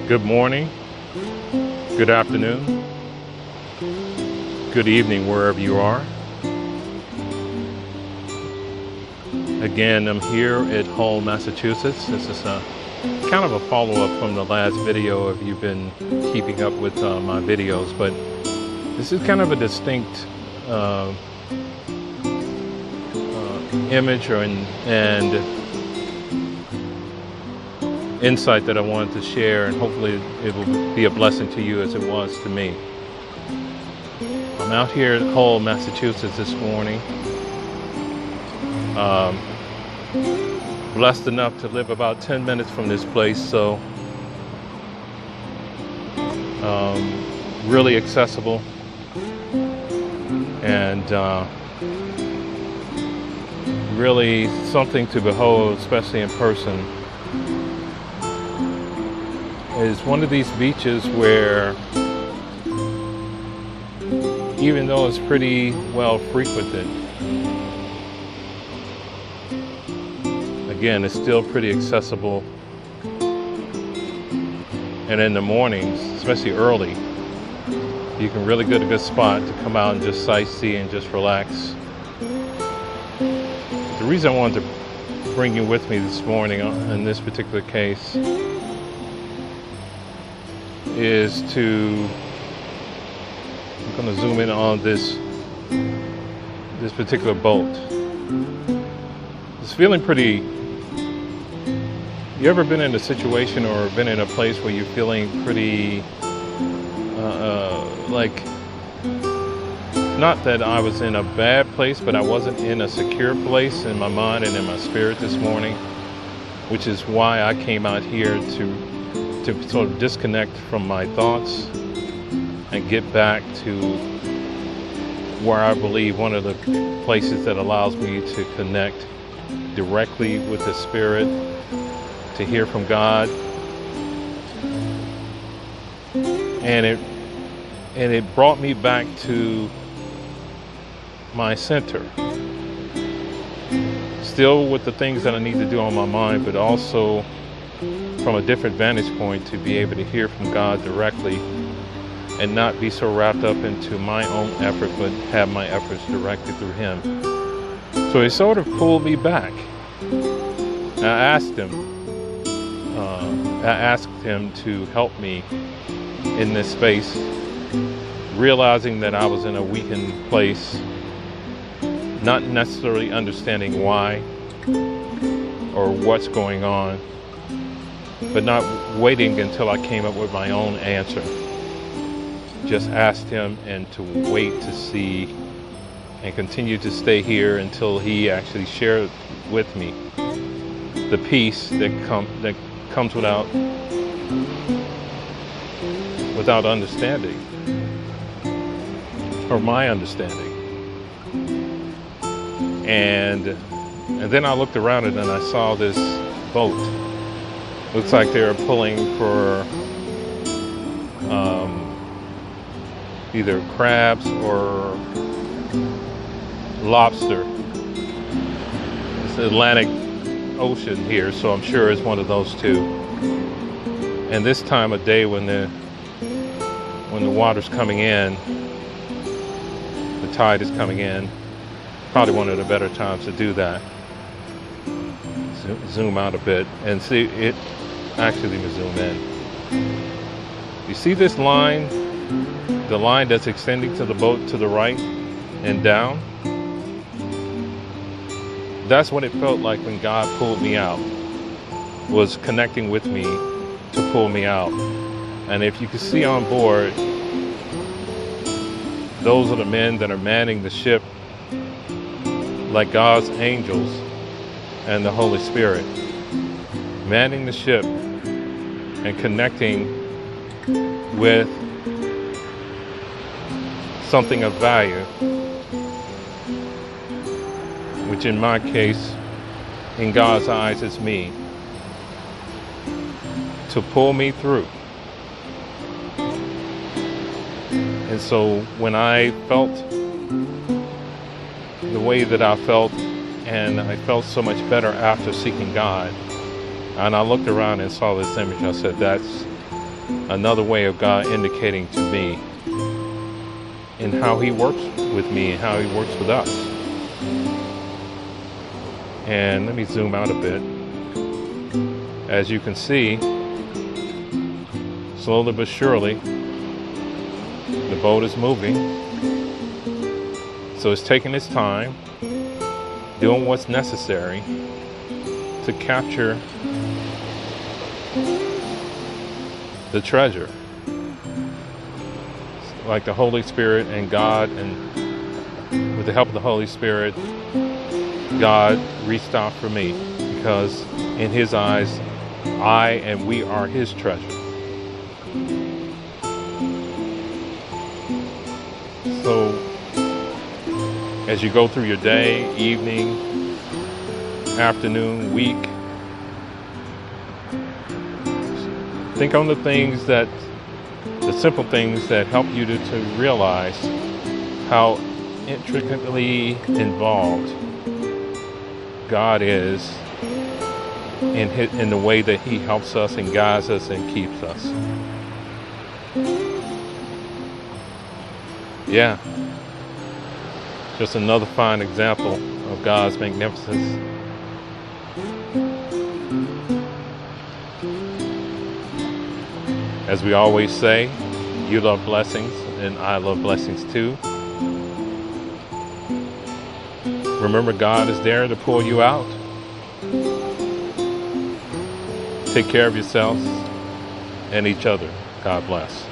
Good morning, good afternoon, good evening, wherever you are. Again, I'm here at Hull, Massachusetts. This is kind of a follow-up from the last video if you've been keeping up with my videos, but this is kind of a distinct image and insight that I wanted to share, and hopefully it will be a blessing to you as it was to me. I'm out here at Hull, Massachusetts this morning. Blessed enough to live about 10 minutes from this place, so really accessible and really something to behold, especially in person. Is one of these beaches where, even though it's pretty well frequented, again, it's still pretty accessible. And in the mornings, especially early, you can really get a good spot to come out and just sightsee and just relax. The reason I wanted to bring you with me this morning in this particular case is I'm going to zoom in on this particular boat. It's feeling pretty. You ever been in a situation or been in a place where you're feeling pretty like, not that I was in a bad place, but I wasn't in a secure place in my mind and in my spirit this morning, which is why I came out here to sort of disconnect from my thoughts and get back to where I believe one of the places that allows me to connect directly with the Spirit, to hear from God. And it brought me back to my center. Still with the things that I need to do on my mind, but also from a different vantage point to be able to hear from God directly and not be so wrapped up into my own effort, but have my efforts directed through Him. So He sort of pulled me back. I asked Him to help me in this space, realizing that I was in a weakened place, not necessarily understanding why or what's going on, but not waiting until I came up with my own answer. Just asked Him and to wait to see and continue to stay here until He actually shared with me the peace that comes without understanding, or my understanding. And then I looked around it and I saw this boat. Looks like they were pulling for either crabs or lobster. It's the Atlantic Ocean here, so I'm sure it's one of those two. And this time of day when the water's coming in, the tide is coming in, probably one of the better times to do that. Zoom out a bit and see it. Actually, let me zoom in. You see this line, the line that's extending to the boat to the right and down? That's what it felt like when God pulled me out, was connecting with me to pull me out. And if you can see on board, those are the men that are manning the ship like God's angels and the Holy Spirit, manning the ship and connecting with something of value, which in my case, in God's eyes, is me, to pull me through. And so when I felt the way that I felt, and I felt so much better after seeking God, and I looked around and saw this image, I said, another way of God indicating to me in how he works with me and how he works with us. And let me zoom out a bit. As you can see, slowly but surely, the boat is moving. So it's taking its time, doing what's necessary to capture the treasure. Like the Holy Spirit and God, and with the help of the Holy Spirit, God reached out for me, because in his eyes, I and we are his treasure. So as you go through your day, evening, afternoon, week, think on the things that, the simple things that help you to realize how intricately involved God is in the way that he helps us and guides us and keeps us. Yeah. Just another fine example of God's magnificence. As we always say, you love blessings and I love blessings too. Remember, God is there to pull you out. Take care of yourselves and each other. God bless.